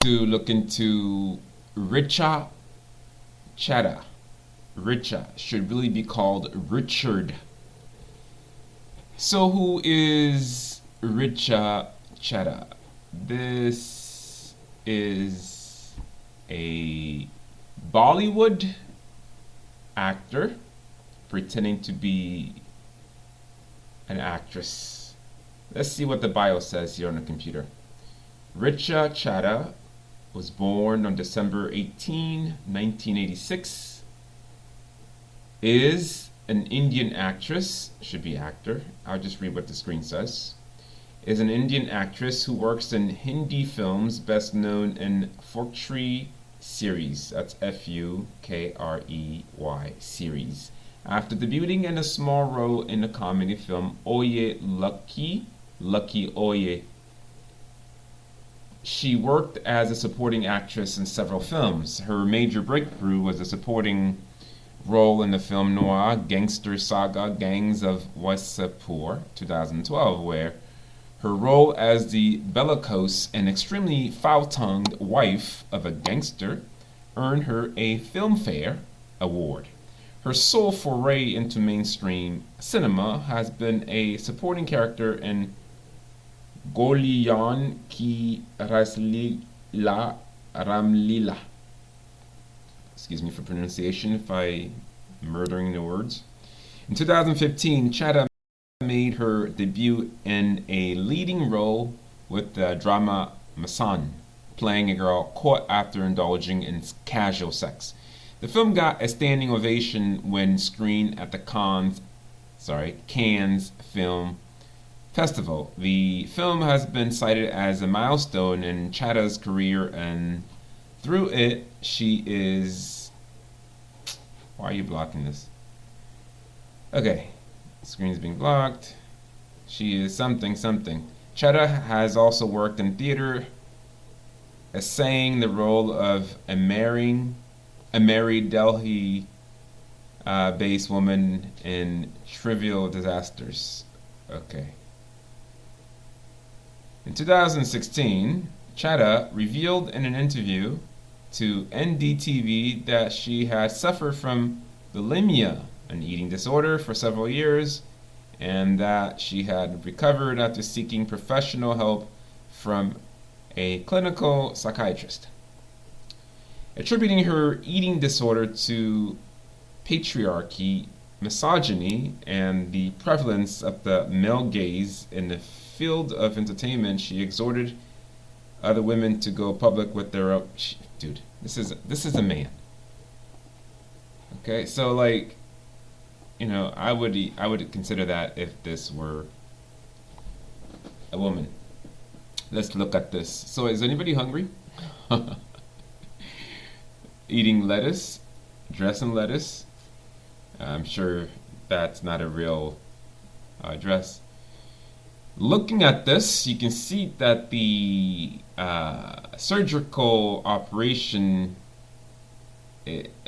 to look into Richa Chadha. Richa should really be called Richard. So who is Richa Chadha? This is a Bollywood actor pretending to be an actress. Let's see what the bio says here on the computer. Richa Chadha was born on December 18, 1986. Is an Indian actress, should be actor. I'll just read what the screen says. Is an Indian actress who works in Hindi films, best known in Fortree series. That's Fukrey series. After debuting in a small role in the comedy film Oye Lucky, Lucky Oye, she worked as a supporting actress in several films. Her major breakthrough was a supporting role in the film noir gangster saga Gangs of Wasseypur 2012, where her role as the bellicose and extremely foul-tongued wife of a gangster earned her a Filmfare Award. Her sole foray into mainstream cinema has been a supporting character in Goliyan Ki Raslila Ramlila. Excuse me for pronunciation if I'm murdering the words. In 2015, Chadha made her debut in a leading role with the drama Masan, playing a girl caught after indulging in casual sex. The film got a standing ovation when screened at the Cannes Film Festival. The film has been cited as a milestone in Chadha's career, and through it, she is. Why are you blocking this? Okay, the screen's being blocked. She is something. Chadha has also worked in theater, essaying the role of a married Delhi based woman in Trivial Disasters. Okay. In 2016, Chadha revealed in an interview to NDTV that she had suffered from bulimia, an eating disorder, for several years, and that she had recovered after seeking professional help from a clinical psychiatrist. Attributing her eating disorder to patriarchy, misogyny, and the prevalence of the male gaze in the field of entertainment, she exhorted other women to go public with their own. Dude, this is a man. Okay, so like, I would consider that if this were a woman. Let's look at this. So, is anybody hungry? Eating lettuce, dressing lettuce. I'm sure that's not a real dress. Looking at this, you can see that the surgical operation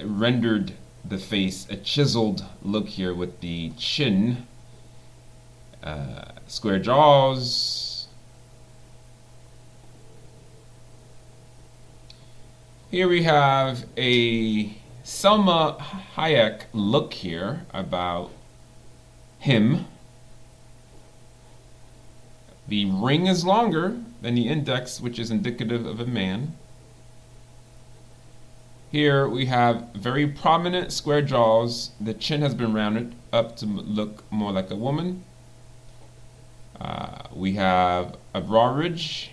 rendered the face a chiseled look here with the chin, square jaws. Here we have a Selma Hayek look here about him. The ring is longer than the index, which is indicative of a man. Here we have very prominent square jaws. The chin has been rounded up to look more like a woman. We have a brow ridge.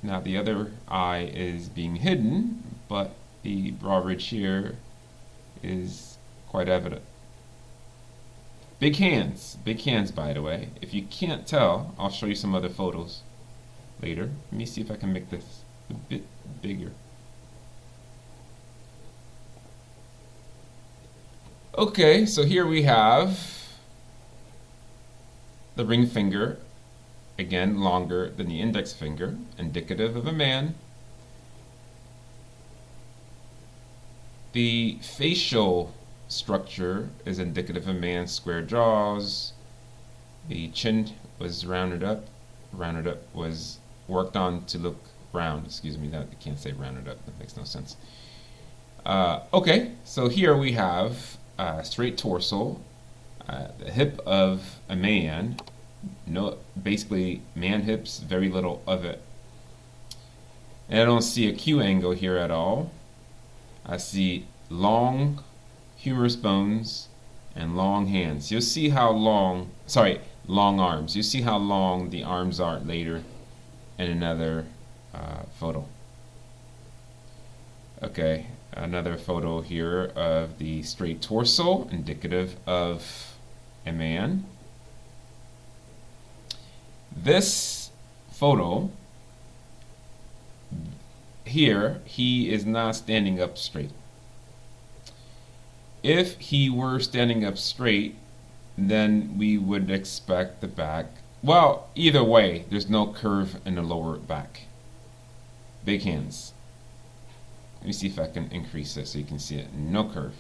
Now the other eye is being hidden, but the brow ridge here is quite evident. Big hands by the way. If you can't tell, I'll show you some other photos later. Let me see if I can make this a bit bigger. Okay, so here we have the ring finger, again longer than the index finger, indicative of a man. The facial structure is indicative of a man's square jaws. The chin was rounded up was worked on to look round, excuse me, that I can't say rounded up, that makes no sense. Okay, so here we have straight torso, the hip of a man, no, basically man hips, very little of it. And I don't see a Q angle here at all. I see long humerus bones and long hands. You'll see how long, sorry, long arms. You see how long the arms are later in another photo. Okay, another photo here of the straight torso, indicative of a man. This photo here, he is not standing up straight. If he were standing up straight, then we would expect the back. Well, either way, there's no curve in the lower back. Big hands. Let me see if I can increase it so you can see it. No curve.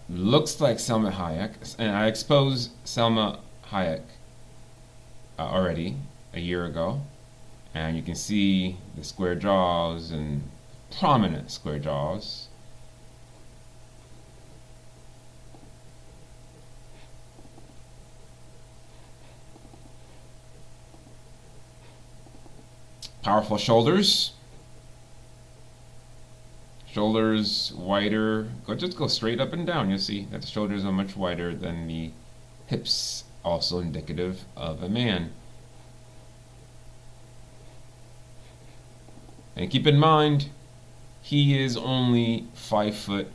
Looks like Selma Hayek, and I exposed Selma Hayek already a year ago, and you can see the square jaws and prominent square jaws. Powerful shoulders. Shoulders wider. Just go straight up and down. You'll see that the shoulders are much wider than the hips, also indicative of a man. And keep in mind, he is only 5'5".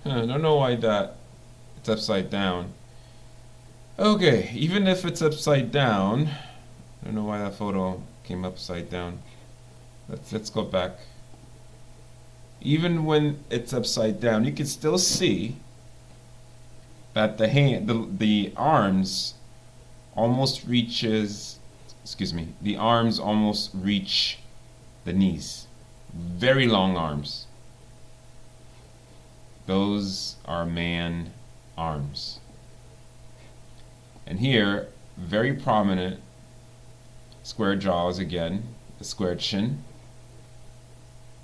I don't know why it's upside down. Okay, even if it's upside down, I don't know why that photo came upside down. Let's go back. Even when it's upside down, you can still see that the arms almost reaches, excuse me, the arms almost reach the knees. Very long arms. Those are man arms. And here, very prominent square jaws again, the square chin.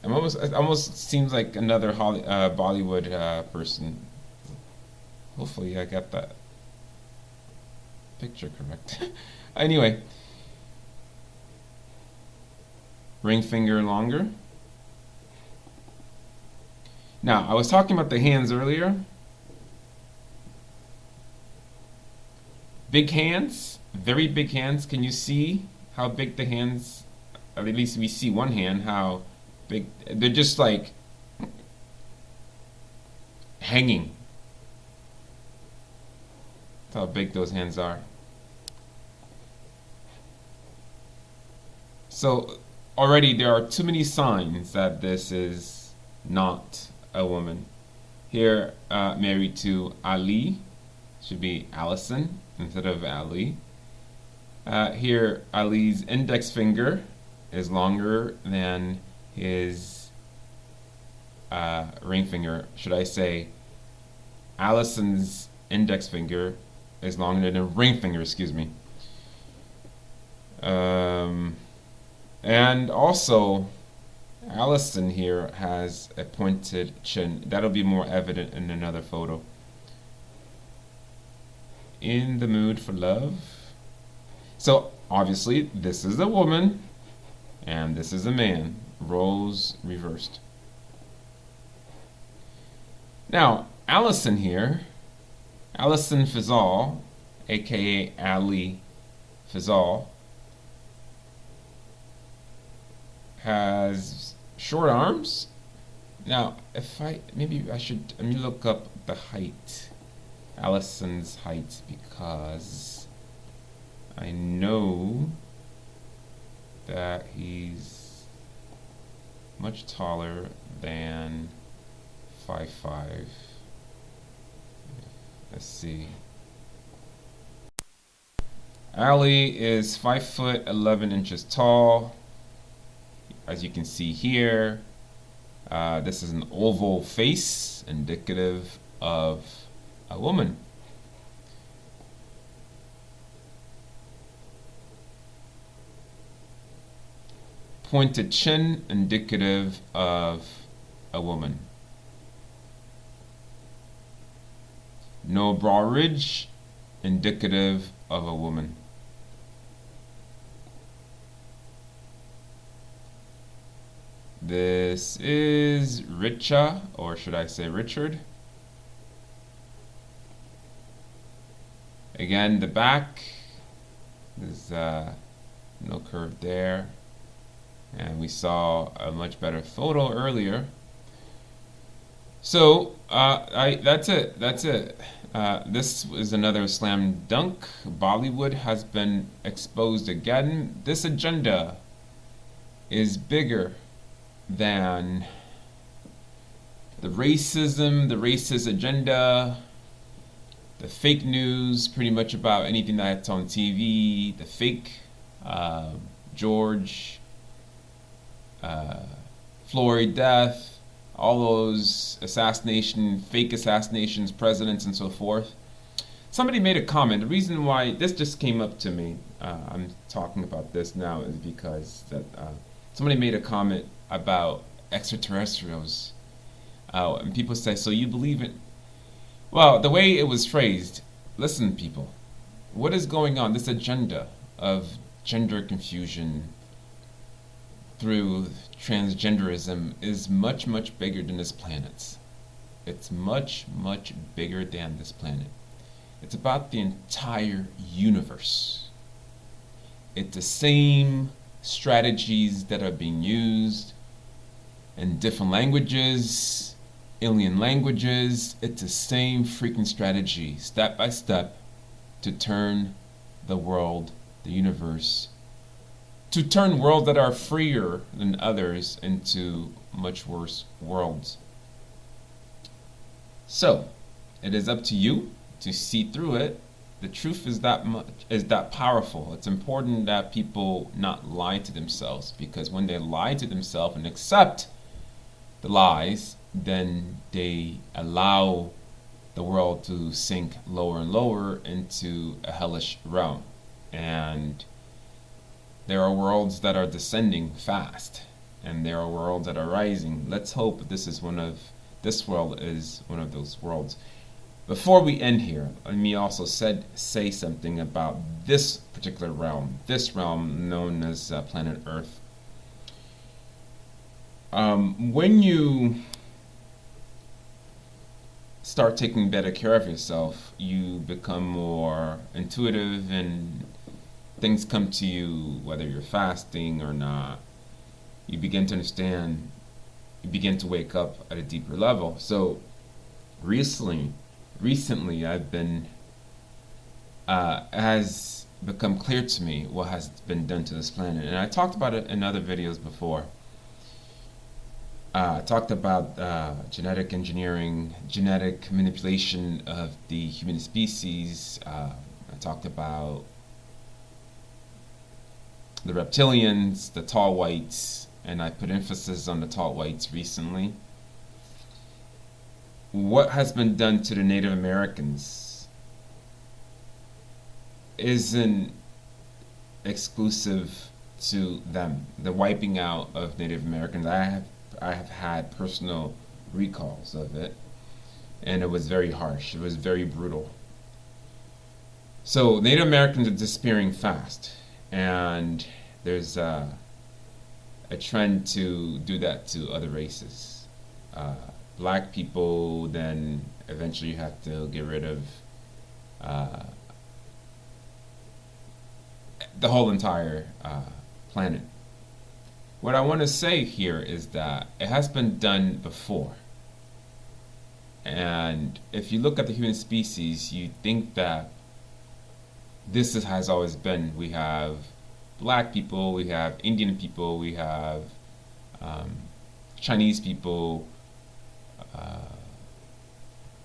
It almost seems like another Bollywood person. Hopefully I got that picture correct. Anyway, ring finger longer. Now, I was talking about the hands earlier. Big hands, very big hands. Can you see how big the hands, at least we see one hand, how big, they're just like hanging. That's how big those hands are. So already there are too many signs that this is not a woman. Here, married to Ali, should be Allison instead of Ali. Here, Ali's index finger is longer than his ring finger. Should I say Allison's index finger is longer than a ring finger, excuse me. And also, Allison here has a pointed chin. That'll be more evident in another photo. In the mood for love. So, obviously, this is a woman, and this is a man. Roles reversed. Now, Allison here, Allison Fazal, aka Ali Fazal, has short arms. Now, maybe I should, let me look up the height, Allison's height, because I know that he's much taller than 5'5". Let's see. Ali is 5'11" tall. As you can see here, this is an oval face, indicative of a woman. Pointed chin, indicative of a woman. No brow ridge, indicative of a woman. This is Richa, or should I say Richard. Again, the back, there's no curve there. And we saw a much better photo earlier. So that's it. This is another slam dunk. Bollywood has been exposed again. This agenda is bigger than the racism, the racist agenda, the fake news, pretty much about anything that's on TV, the fake George Floyd death, all those fake assassinations, presidents, and so forth. Somebody made a comment. The reason why this just came up to me, I'm talking about this now, is because that somebody made a comment about extraterrestrials. And people say, so you believe it? Well, the way it was phrased, listen, people, what is going on? This agenda of gender confusion through transgenderism is much, much bigger than this planet. It's much, much bigger than this planet. It's about the entire universe. It's the same strategies that are being used in different languages, alien languages. It's the same freaking strategy, step by step, to turn the world, the universe, to turn worlds that are freer than others into much worse worlds. So, it is up to you to see through it. The truth is that powerful. It's important that people not lie to themselves, because when they lie to themselves and accept the lies, then they allow the world to sink lower and lower into a hellish realm. And there are worlds that are descending fast, and there are worlds that are rising. Let's hope this world is one of those worlds. Before we end here, let me also say something about this particular realm, this realm known as planet Earth. When you start taking better care of yourself, you become more intuitive and things come to you, whether you're fasting or not. You begin to understand, you begin to wake up at a deeper level. So recently I've been, has become clear to me what has been done to this planet. And I talked about it in other videos before. I talked about genetic engineering, genetic manipulation of the human species. I talked about the reptilians, the tall whites, and I put emphasis on the tall whites recently. What has been done to the Native Americans isn't exclusive to them. The wiping out of Native Americans, I have had personal recalls of it, and it was very harsh. It was very brutal. So Native Americans are disappearing fast, and there's a trend to do that to other races. Black people, then eventually you have to get rid of the whole entire planet. What I want to say here is that it has been done before. And if you look at the human species, you think that this has always been. We have black people, we have Indian people, we have Chinese people,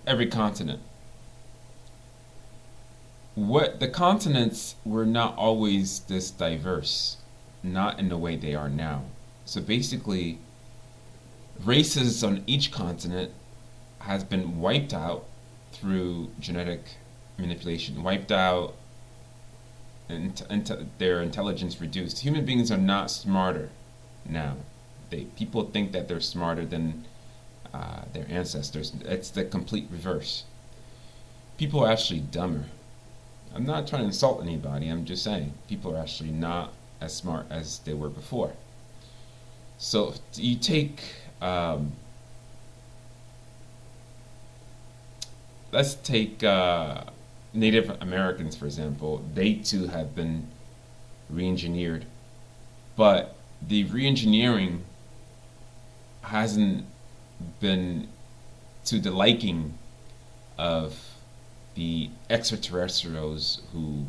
every continent. The continents were not always this diverse, not in the way they are now. So basically, races on each continent has been wiped out through genetic manipulation, wiped out, and their intelligence reduced. Human beings are not smarter now. People think that they're smarter than their ancestors. It's the complete reverse. People are actually dumber. I'm not trying to insult anybody. I'm just saying people are actually not as smart as they were before. So you take let's take Native Americans, for example. They too have been re-engineered, but the re-engineering hasn't been to the liking of the extraterrestrials who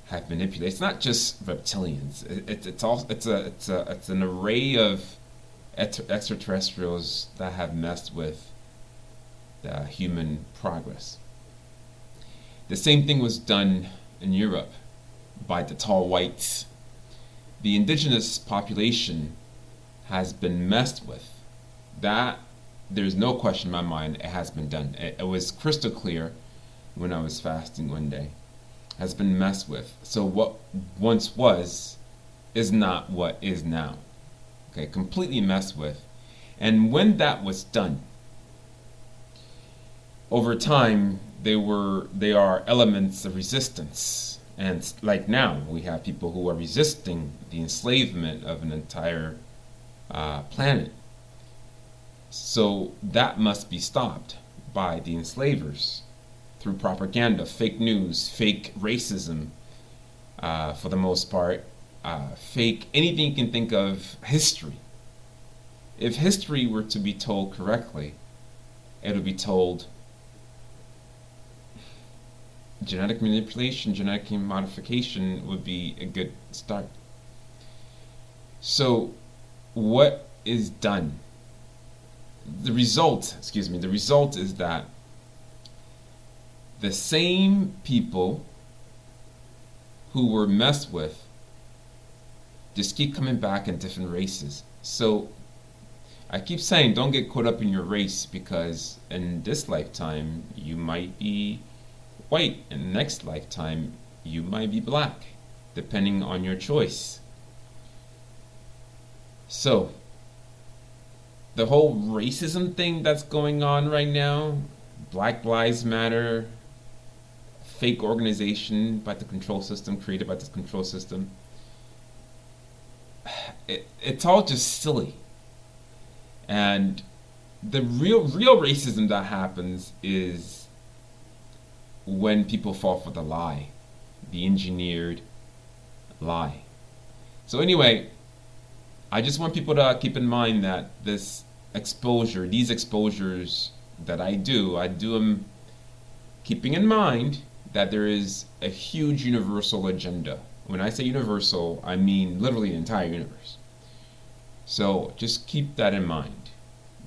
have manipulated. It's not just reptilians. It's an array of extraterrestrials that have messed with the human progress. The same thing was done in Europe by the tall whites. The indigenous population has been messed with. That, there's no question in my mind, it has been done. It was crystal clear when I was fasting one day. Has been messed with. So what once was is not what is now. Okay, completely messed with. And when that was done, over time they are elements of resistance. And like now, we have people who are resisting the enslavement of an entire planet. So that must be stopped by the enslavers through propaganda, fake news, fake racism, for the most part, fake anything you can think of, history. If history were to be told correctly, it would be told genetic manipulation, genetic modification would be a good start. So what is done? The result is that the same people who were messed with just keep coming back in different races. So I keep saying don't get caught up in your race, because in this lifetime you might be white, in the next lifetime you might be black, depending on your choice. So the whole racism thing that's going on right now, Black Lives Matter, fake organization by the control system, created by this control system, it's all just silly. And the real racism that happens is when people fall for the lie, the engineered lie. So anyway, I just want people to keep in mind that these exposures that I do them keeping in mind that there is a huge universal agenda. When I say universal, I mean literally the entire universe. So just keep that in mind,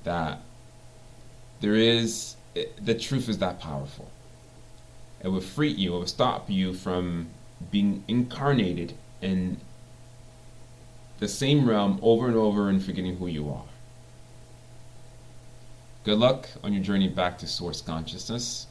that the truth is that powerful. It will free you, it will stop you from being incarnated in the same realm over and over and forgetting who you are. Good luck on your journey back to source consciousness.